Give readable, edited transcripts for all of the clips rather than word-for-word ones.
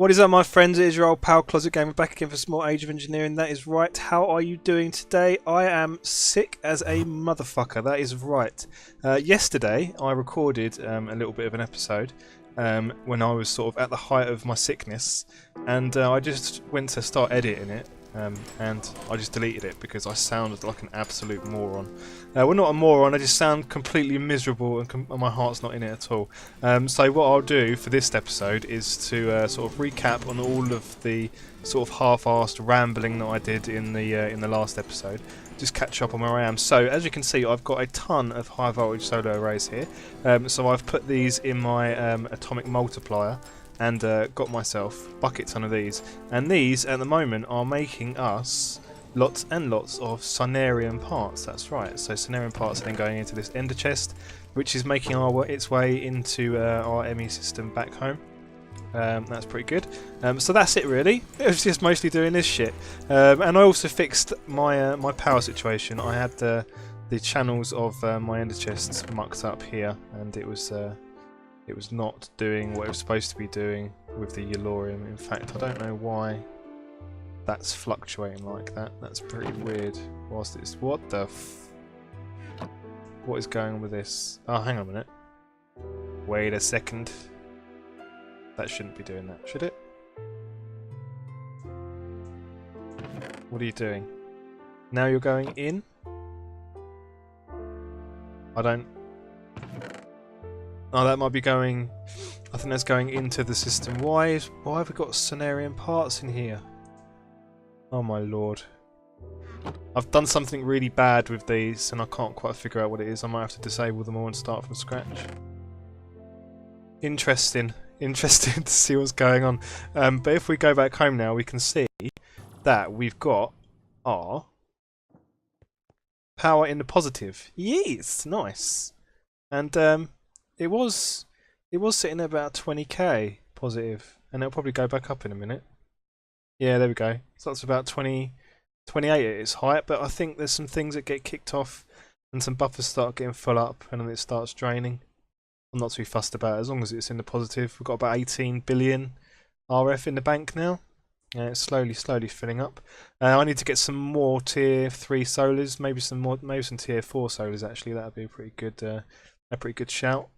What is up, my friends? It is your old pal Closet Gamer back again for some more Age of Engineering. That is right. How are you doing today? I am sick as a motherfucker. That is right. Yesterday I recorded a little bit of an episode when I was sort of at the height of my sickness, and I just went to start editing it. And I just deleted it because I sounded like an absolute moron. Well, not a moron, I just sound completely miserable and my heart's not in it at all. So what I'll do for this episode is to sort of recap on all of the sort of half-assed rambling that I did in the last episode. Just catch up on where I am. So as you can see, I've got a ton of high voltage solar arrays here. So I've put these in my atomic multiplier, and got myself a bucket ton of these, and these at the moment are making us lots and lots of Sonarian parts. That's right, so Sonarian parts are then going into this ender chest, which is making its way into our ME system back home. That's pretty good. So that's it really. It was just mostly doing this shit, and I also fixed my my power situation. I had the channels of my ender chests mucked up here, and it was not doing what it was supposed to be doing with the Yellorium. In fact, I don't know why that's fluctuating like that. That's pretty weird. Whilst it's... What the what is going on with this? Oh, hang on a minute. Wait a second. That shouldn't be doing that, should it? What are you doing? Now you're going in? I don't... Oh, that might be going... I think that's going into the system. Why have we got Sonarian parts in here? Oh my lord. I've done something really bad with these and I can't quite figure out what it is. I might have to disable them all and start from scratch. Interesting. Interesting to see what's going on. But if we go back home now, we can see that we've got our power in the positive. Yes! Nice. And It was sitting at about 20k positive, and it'll probably go back up in a minute. Yeah, there we go. So that's about 28 at its height, but I think there's some things that get kicked off and some buffers start getting full up and then it starts draining. I'm not too fussed about it as long as it's in the positive. We've got about 18 billion RF in the bank now. Yeah, it's slowly filling up. I need to get some more tier 3 solars, maybe some tier 4 solars actually. That'd be a pretty good shout.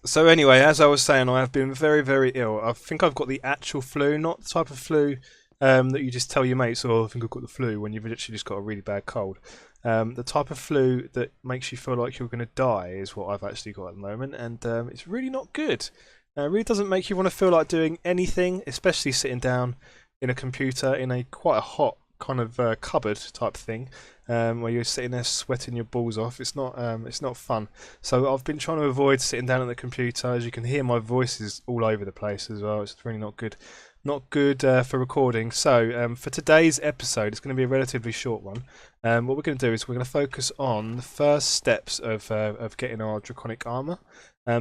So anyway, as I was saying, I have been very, very ill. I think I've got the actual flu, not the type of flu that you just tell your mates, oh, I think I've got the flu, when you've literally just got a really bad cold. The type of flu that makes you feel like you're going to die is what I've actually got at the moment, and it's really not good. It really doesn't make you want to feel like doing anything, especially sitting down in a computer in a quite a hot kind of cupboard type thing, where you're sitting there sweating your balls off. It's not fun. So I've been trying to avoid sitting down at the computer. As you can hear, my voice is all over the place as well. It's really not good. Not good for recording. So for today's episode, it's going to be a relatively short one. What we're going to do is we're going to focus on the first steps of getting our draconic armor,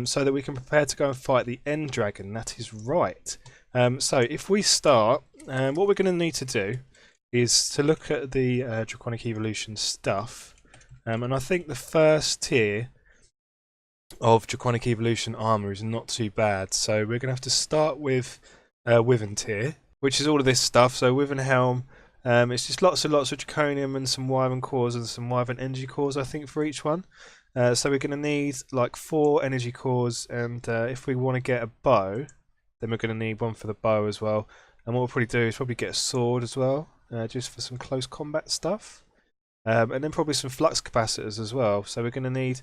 so that we can prepare to go and fight the End Dragon. That is right. So if we start, what we're going to need to do is to look at the Draconic Evolution stuff, and I think the first tier of Draconic Evolution armor is not too bad. So we're going to have to start with Wyvern tier, which is all of this stuff. So Wyvern helm, it's just lots and lots of Draconium and some Wyvern cores and some Wyvern energy cores, I think, for each one. So we're going to need like 4 energy cores, and if we want to get a bow, then we're going to need one for the bow as well. And what we'll probably do is probably get a sword as well. Just for some close combat stuff, and then probably some flux capacitors as well. So we're going to need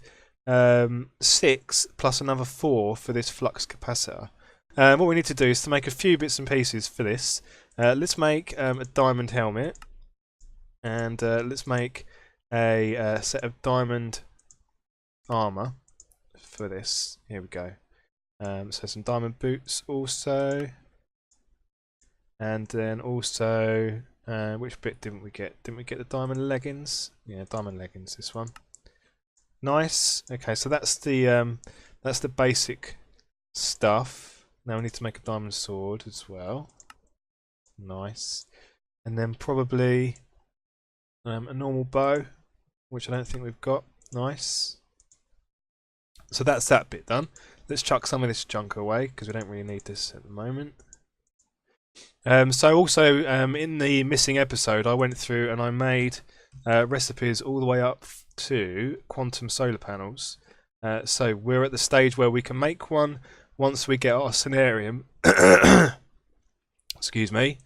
6 plus another 4 for this flux capacitor. What we need to do is to make a few bits and pieces for this. Let's make a diamond helmet, and let's make a set of diamond armor for this. Here we go. So some diamond boots also, and then also. Which bit didn't we get? Didn't we get the diamond leggings? Yeah, diamond leggings. This one. Nice. Okay, so that's the basic stuff. Now we need to make a diamond sword as well. Nice. And then probably a normal bow, which I don't think we've got. Nice. So that's that bit done. Let's chuck some of this junk away because we don't really need this at the moment. So also in the missing episode, I went through and I made recipes all the way up to quantum solar panels. So we're at the stage where we can make one once we get our scenarium. Excuse me.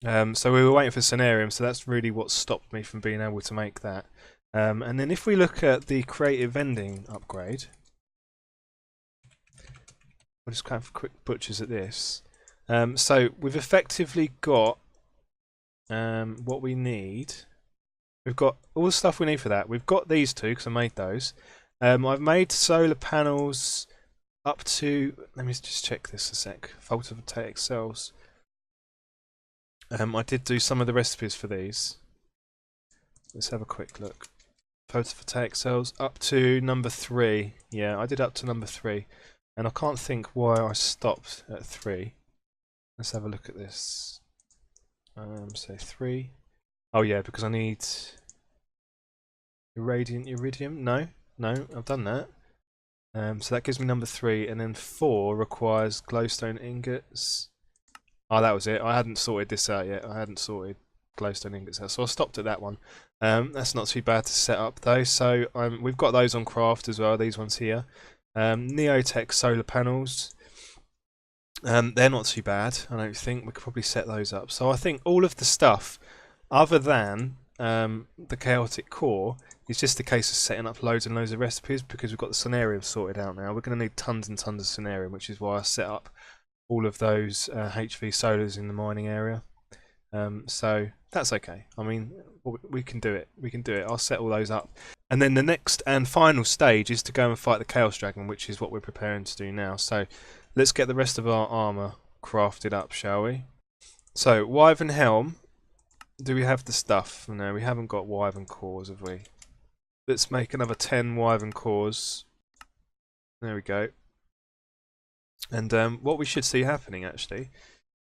So we were waiting for scenarium, so that's really what stopped me from being able to make that. And then if we look at the creative vending upgrade, we'll just have quick butchers at this. So we've effectively got what we need. We've got all the stuff we need for that. We've got these two because I made those. I've made solar panels up to. Let me just check this a sec. Photovoltaic cells. I did do some of the recipes for these. Let's have a quick look. Photovoltaic cells up to number 3. Yeah, I did up to number 3, and I can't think why I stopped at 3. Let's have a look at this. So 3. Oh yeah, because I need irradiant iridium. No, I've done that. So that gives me number 3, and then 4 requires glowstone ingots. Oh, that was it. I hadn't sorted this out yet. I hadn't sorted glowstone ingots out, so I stopped at that one. That's not too bad to set up though. So we've got those on craft as well. These ones here, Neotech solar panels. They're not too bad. I don't think we could probably set those up. So I think all of the stuff, other than the chaotic core, is just a case of setting up loads and loads of recipes because we've got the scenarium sorted out now. We're going to need tons and tons of scenarium, which is why I set up all of those HV solars in the mining area. So that's okay. I mean, we can do it. We can do it. I'll set all those up. And then the next and final stage is to go and fight the Chaos Dragon, which is what we're preparing to do now. So let's get the rest of our armour crafted up, shall we? So, Wyvern Helm. Do we have the stuff? No, we haven't got Wyvern cores, have we? Let's make another 10 Wyvern cores. There we go. And what we should see happening, actually,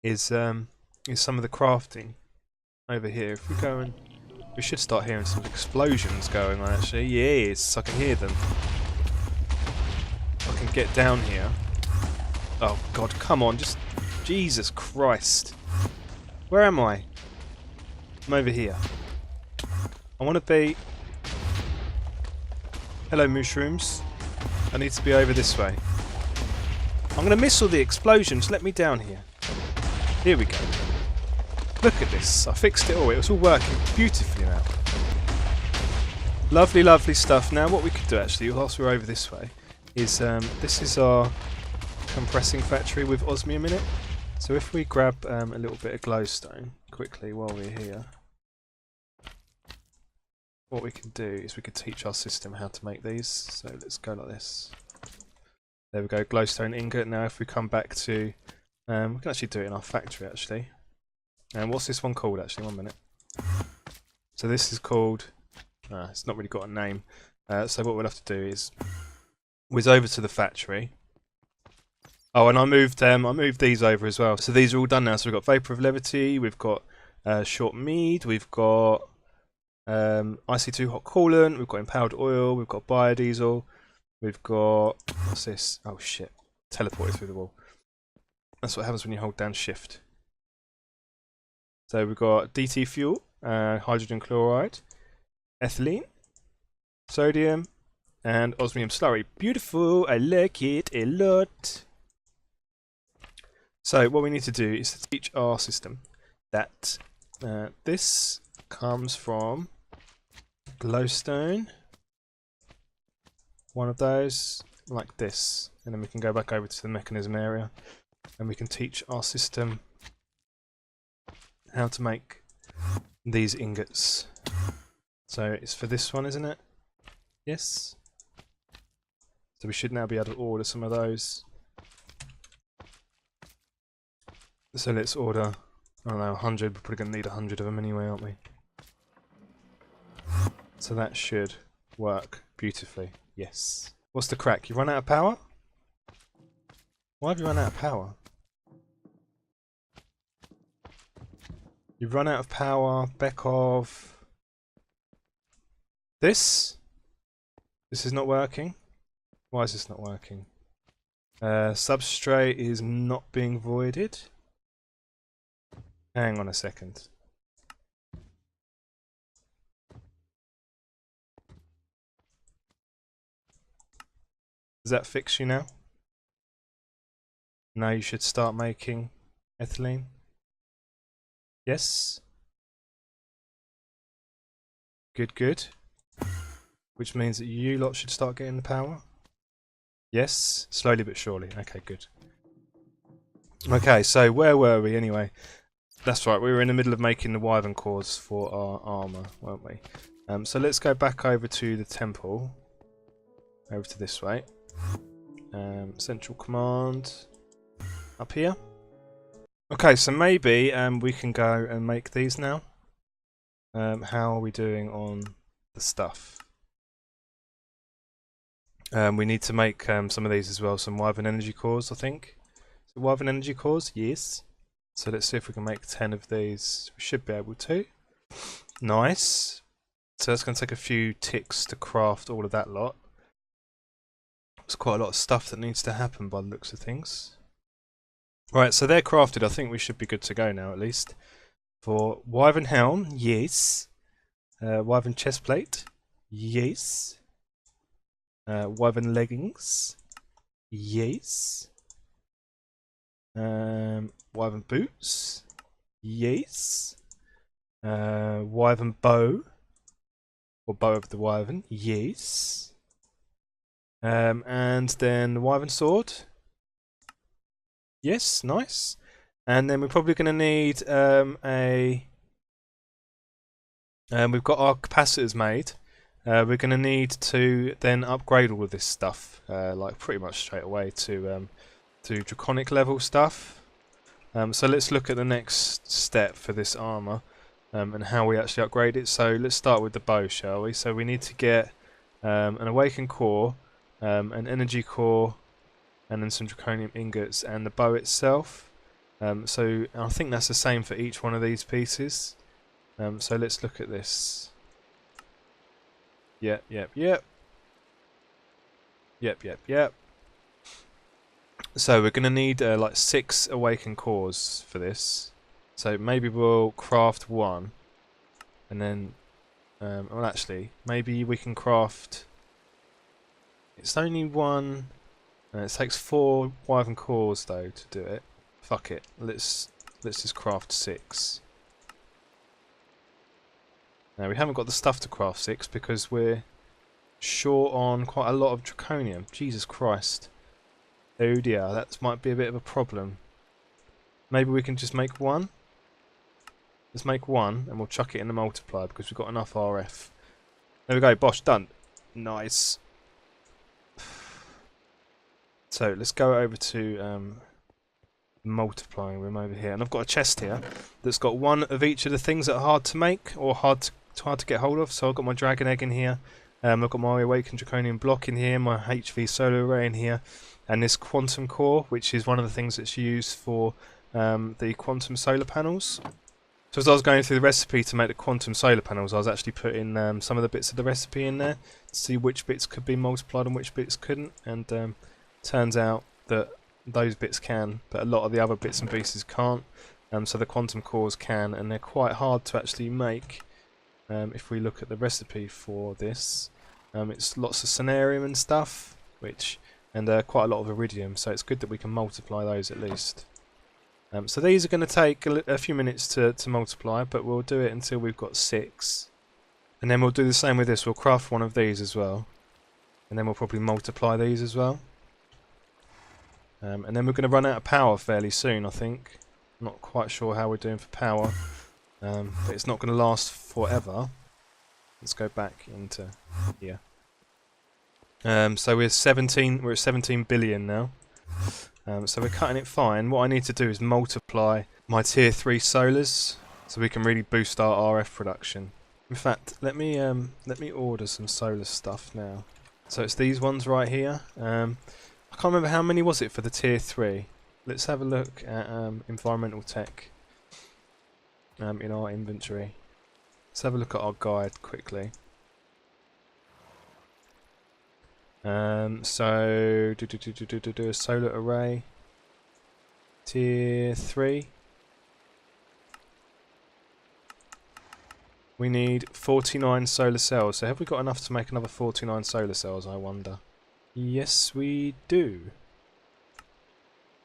is some of the crafting over here. If we go and we should start hearing some explosions going on. Actually, yes, I can hear them. I can get down here. Oh God, come on! Just Jesus Christ! Where am I? I'm over here. I want to be. Hello, mushrooms. I need to be over this way. I'm going to miss all the explosions. Let me down here. Here we go. Look at this. I fixed it all. It was all working beautifully now. Lovely, lovely stuff. Now what we could do actually, whilst we're over this way, is this is our compressing factory with osmium in it. So if we grab a little bit of glowstone quickly while we're here, what we can do is we could teach our system how to make these. So let's go like this. There we go, glowstone ingot. Now if we come back to, we can actually do it in our factory actually. And what's this one called actually? 1 minute. So this is called, it's not really got a name. So what we'll have to do is whiz over to the factory. Oh, and I moved these over as well. So these are all done now. So we've got Vapor of Levity, we've got Short Mead, we've got IC2 Hot Coolant, we've got Empowered Oil, we've got Biodiesel, we've got, what's this? Oh shit, teleported through the wall. That's what happens when you hold down shift. So we've got DT fuel, hydrogen chloride, ethylene, sodium, and osmium slurry. Beautiful, I like it a lot. So what we need to do is to teach our system that this comes from glowstone, one of those, like this, and then we can go back over to the mechanism area and we can teach our system how to make these ingots. So it's for this one, isn't it? Yes. So we should now be able to order some of those. So let's order, I don't know, 100. We're probably going to need 100 of them anyway, aren't we? So that should work beautifully. Yes. What's the crack? You run out of power? Why have you run out of power? You've run out of power, Bekov. This? This is not working? Why is this not working? Substrate is not being voided. Hang on a second. Does that fix you now? Now you should start making ethylene. Yes. Good, good. Which means that you lot should start getting the power. Yes. Slowly but surely. Okay, good. Okay, so where were we anyway? That's right, we were in the middle of making the wyvern cores for our armour, weren't we? So let's go back over to the temple. Over to this way. Central command. Up here. Okay, so maybe we can go and make these now. How are we doing on the stuff? We need to make some of these as well, some wyvern energy cores, I think. So wyvern energy cores, yes. So let's see if we can make 10 of these. We should be able to. Nice. So that's going to take a few ticks to craft all of that lot. There's quite a lot of stuff that needs to happen by the looks of things. Right, so they're crafted. I think we should be good to go now, at least. For wyvern helm, yes. Wyvern chestplate, yes. Wyvern leggings, yes. Wyvern boots, yes. Wyvern bow, or bow of the wyvern, yes. And then the wyvern sword, yes, nice. And then we're probably going to need we've got our capacitors made. We're going to need to then upgrade all of this stuff, like pretty much straight away to draconic level stuff. So let's look at the next step for this armor and how we actually upgrade it. So let's start with the bow, shall we? So we need to get an awakened core, an energy core, and then some draconium ingots and the bow itself. So I think that's the same for each one of these pieces. So let's look at this. Yep. So we're going to need like 6 awakened cores for this. So maybe we'll craft 1. And then, well actually, maybe we can craft... It's only 1... it takes 4 wyvern cores though to do it. Fuck it, let's just craft 6. Now we haven't got the stuff to craft 6 because we're short on quite a lot of draconium. Jesus Christ. Oh dear, that might be a bit of a problem. Maybe we can just make 1? Let's make 1 and we'll chuck it in the multiplier because we've got enough RF. There we go, bosh, done. Nice. So let's go over to multiplying room over here. And I've got a chest here that's got 1 of each of the things that are hard to make or hard to get hold of. So I've got my dragon egg in here. I've got my awakened draconium block in here, my HV solar array in here, and this quantum core, which is one of the things that's used for the quantum solar panels. So as I was going through the recipe to make the quantum solar panels, I was actually putting some of the bits of the recipe in there to see which bits could be multiplied and which bits couldn't, and turns out that those bits can, but a lot of the other bits and pieces can't. So the quantum cores can, and they're quite hard to actually make. If we look at the recipe for this, it's lots of cenarium and stuff, and quite a lot of iridium, so it's good that we can multiply those at least. So these are going to take a few minutes to multiply, but we'll do it until we've got 6. And then we'll do the same with this, we'll craft 1 of these as well. And then we'll probably multiply these as well. And then we're going to run out of power fairly soon, I think. Not quite sure how we're doing for power, but it's not going to last forever. Let's go back into here. So we're at 17 billion now. So we're cutting it fine. What I need to do is multiply my tier 3 solars so we can really boost our RF production. In fact, let me order some solar stuff now. So it's these ones right here. I can't remember how many was it for the tier 3. Let's have a look at environmental tech in our inventory. Let's have a look at our guide quickly. So do a solar array tier 3. we need 49 solar cells. So have we got enough to make another 49 solar cells, I wonder? Yes, we do.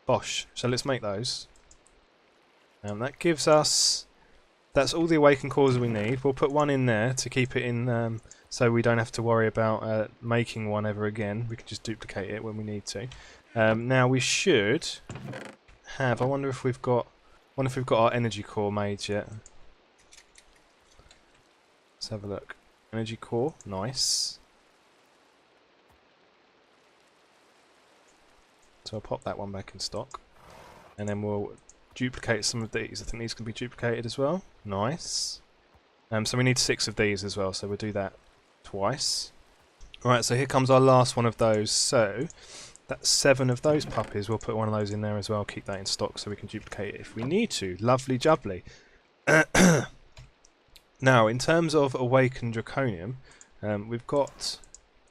Bosh. So let's make those. And that gives us... That's all the awakened cores we need. We'll put one in there to keep it in, so we don't have to worry about making one ever again. We can just duplicate it when we need to. Now we should have... I wonder if we've got our energy core made yet. Let's have a look. Energy core, nice. So I'll pop that one back in stock, and then we'll duplicate some of these. I think these can be duplicated as well. Nice. So we need 6 of these as well, so we'll do that twice. Alright, so here comes our last one of those. So that's 7 of those puppies. We'll put one of those in there as well, keep that in stock so we can duplicate it if we need to. Lovely jubbly. Now, in terms of awakened draconium, we've got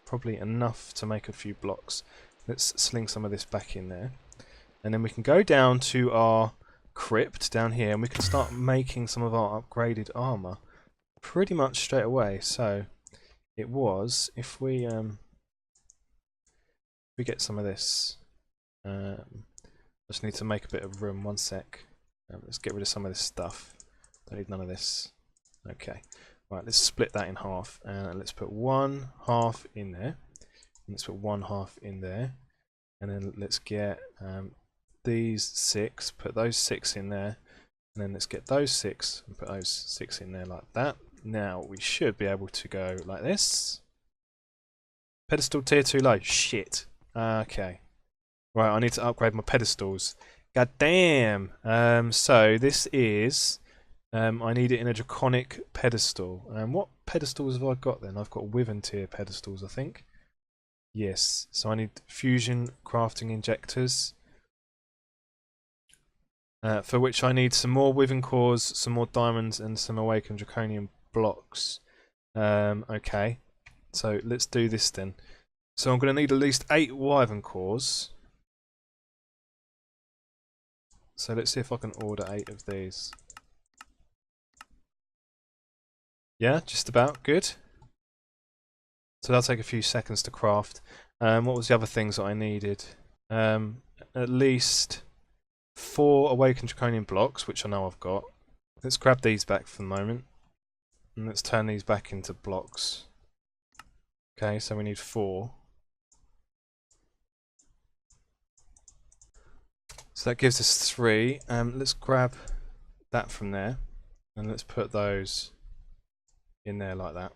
probably enough to make a few blocks. Let's sling some of this back in there. And then we can go down to our crypt down here and we can start making some of our upgraded armor pretty much straight away. So it was, if we get some of this, just need to make a bit of room. One sec. Let's get rid of some of this stuff. Don't need none of this. Okay. Right, let's split that in half and let's put 1 half in there. And let's put 1 half in there. And then let's get these 6, put those 6 in there. And then let's get those 6 and put those 6 in there like that. Now we should be able to go like this. Pedestal tier 2 low. Shit. Okay. Right, I need to upgrade my pedestals. God damn. So this is... I need it in a draconic pedestal. What pedestals have I got then? I've got Wyvern tier pedestals, I think. Yes. So I need fusion crafting injectors. For which I need some more Wyvern cores, some more diamonds, and some awakened draconium blocks. Okay. So let's do this then. So I'm going to need at least 8 Wyvern cores. So let's see if I can order 8 of these. Yeah, just about. Good. So that'll take a few seconds to craft. What was the other things that I needed? At least 4 awakened draconium blocks, which I know I've got. Let's grab these back for the moment. And let's turn these back into blocks. Okay, so we need 4. So that gives us 3. Let's grab that from there. And let's put those in there like that.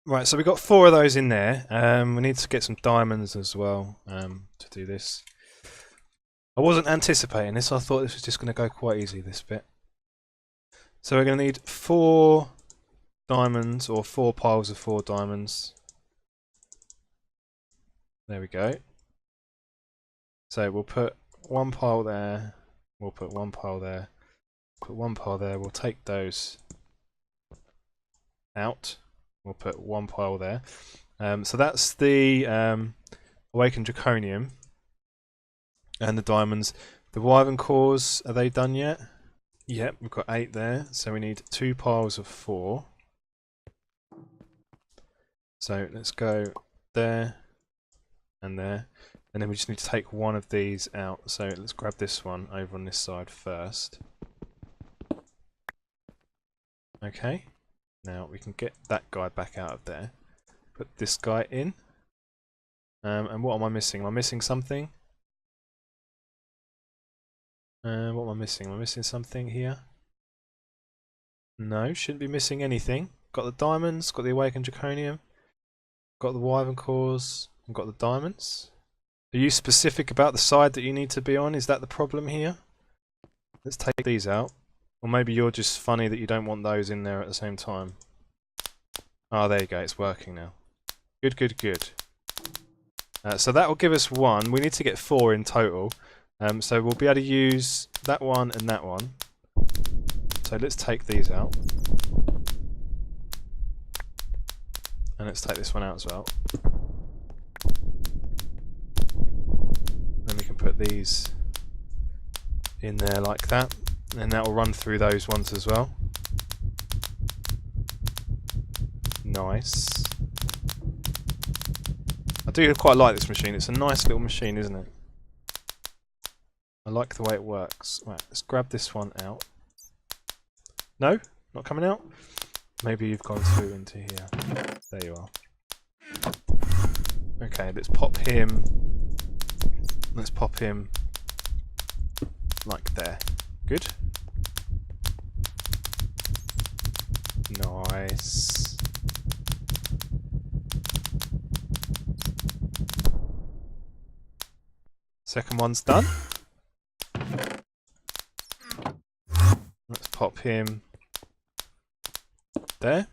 Right, so we've got 4 of those in there. We need to get some diamonds as well to do this. I wasn't anticipating this, I thought this was just going to go quite easy, this bit. So we're going to need 4 diamonds, or 4 piles of 4 diamonds. There we go. So we'll put 1 pile there, we'll put 1 pile there, put 1 pile there, we'll take those out. We'll put 1 pile there. So that's the awakened draconium and the diamonds. The wyvern cores, are they done yet? Yep, we've got 8 there. So we need 2 piles of 4. So let's go there and there. And then we just need to take one of these out. So let's grab this one over on this side first. Okay. Now we can get that guy back out of there. Put this guy in. And what am I missing? Am I missing something? What am I missing? Am I missing something here? No, shouldn't be missing anything. Got the diamonds, got the awakened draconium, got the wyvern cores, and got the diamonds. Are you specific about the side that you need to be on? Is that the problem here? Let's take these out. Or maybe you're just funny that you don't want those in there at the same time. Ah, there you go, it's working now. Good, good, good. So that will give us 1. We need to get 4 in total. So we'll be able to use that one and that one. So let's take these out. And let's take this one out as well. Then we can put these in there like that. And that will run through those ones as well. Nice. I do quite like this machine. It's a nice little machine, isn't it? I like the way it works. Right, let's grab this one out. No? Not coming out? Maybe you've gone through into here. There you are. Okay, let's pop him. Let's pop him like there. Good. Nice. Second one's done. Let's pop him there.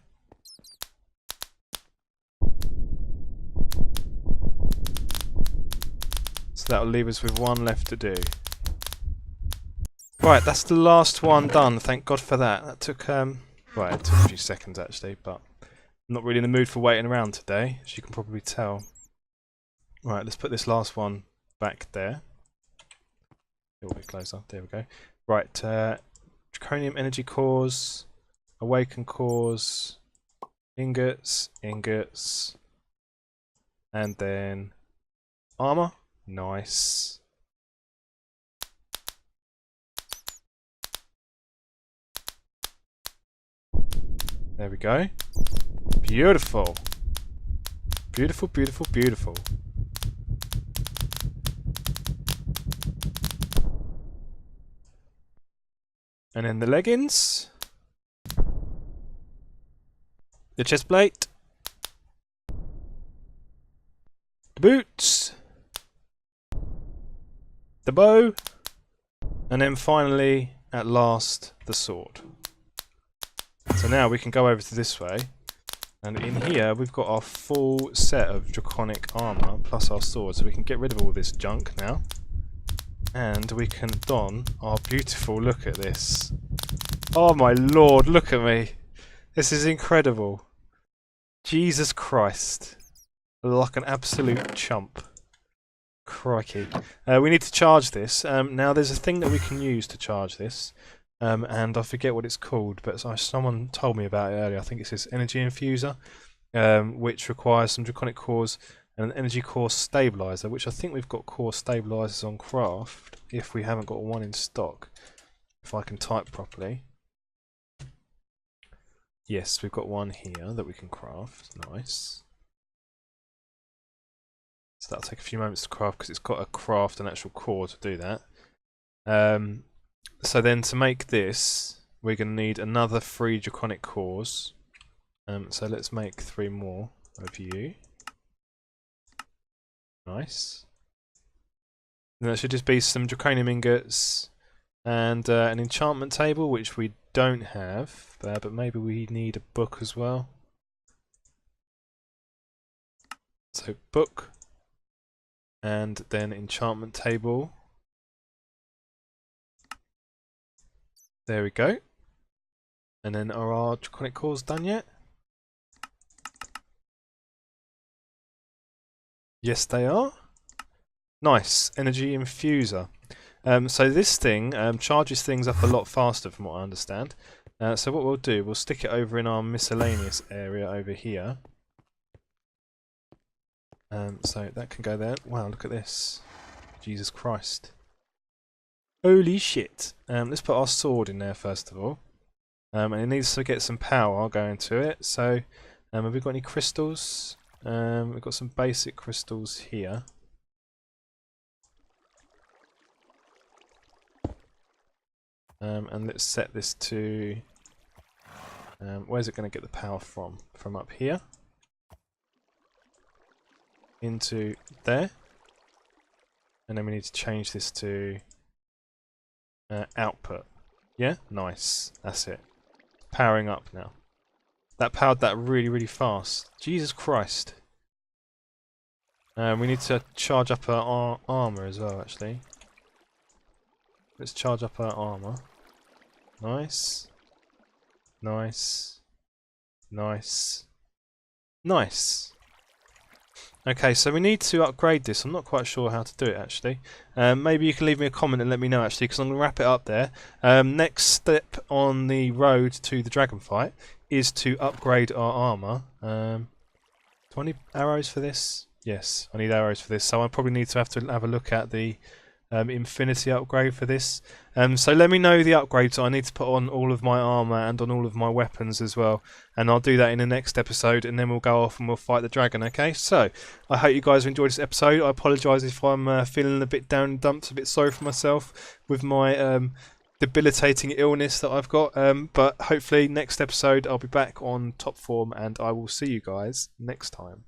So that'll leave us with one left to do. Right, that's the last one done. Thank God for that. That took right, it took a few seconds actually, but I'm not really in the mood for waiting around today, as you can probably tell. Right, let's put this last one back there. A little bit closer. There we go. Right, draconium energy cores, awaken cores, ingots, ingots, and then armor. Nice. There we go. Beautiful. Beautiful, beautiful, beautiful. And then the leggings. The chest plate. The boots. The bow. And then finally, at last, the sword. So now we can go over to this way. And in here, we've got our full set of draconic armor, plus our sword. So we can get rid of all this junk now. And we can don our beautiful, look at this. Oh my lord, look at me. This is incredible. Jesus Christ. I look like an absolute chump. Crikey. We need to charge this. Now there's a thing that we can use to charge this. And I forget what it's called, but someone told me about it earlier. I think it's this energy infuser, which requires some draconic cores and an energy core stabilizer, which I think we've got core stabilizers on craft, if we haven't got one in stock. If I can type properly. Yes, we've got one here that we can craft. Nice. So that'll take a few moments to craft because it's got to craft an actual core to do that. So then to make this, we're going to need another 3 draconic cores. So let's make 3 more of you. Nice. And that should just be some draconium ingots and an enchantment table, which we don't have, but maybe we need a book as well. So book, and then enchantment table. There we go. And then are our draconic cores done yet? Yes, they are. Nice. Energy infuser. So this thing charges things up a lot faster from what I understand. So what we'll do, we'll stick it over in our miscellaneous area over here. So that can go there. Wow, look at this. Jesus Christ. Holy shit. Let's put our sword in there first of all. And it needs to get some power going to it. So have we got any crystals? We've got some basic crystals here. And let's set this to... where's it going to get the power from? From up here. Into there. And then we need to change this to output. Yeah? Nice. That's it. Powering up now. That powered that really, really fast. Jesus Christ. We need to charge up our armor as well, actually. Let's charge up our armor. Nice. Nice. Nice. Nice. Okay, so we need to upgrade this. I'm not quite sure how to do it, actually. Maybe you can leave me a comment and let me know, actually, because I'm going to wrap it up there. Next step on the road to the dragon fight is to upgrade our armour. Do I need arrows for this? Yes, I need arrows for this. So I probably need to have a look at the infinity upgrade for this. So let me know the upgrades I need to put on all of my armour and on all of my weapons as well. And I'll do that in the next episode, and then we'll go off and we'll fight the dragon, okay? So, I hope you guys have enjoyed this episode. I apologise if I'm feeling a bit down and dumped, a bit sorry for myself with my debilitating illness that I've got. But hopefully next episode I'll be back on top form, and I will see you guys next time.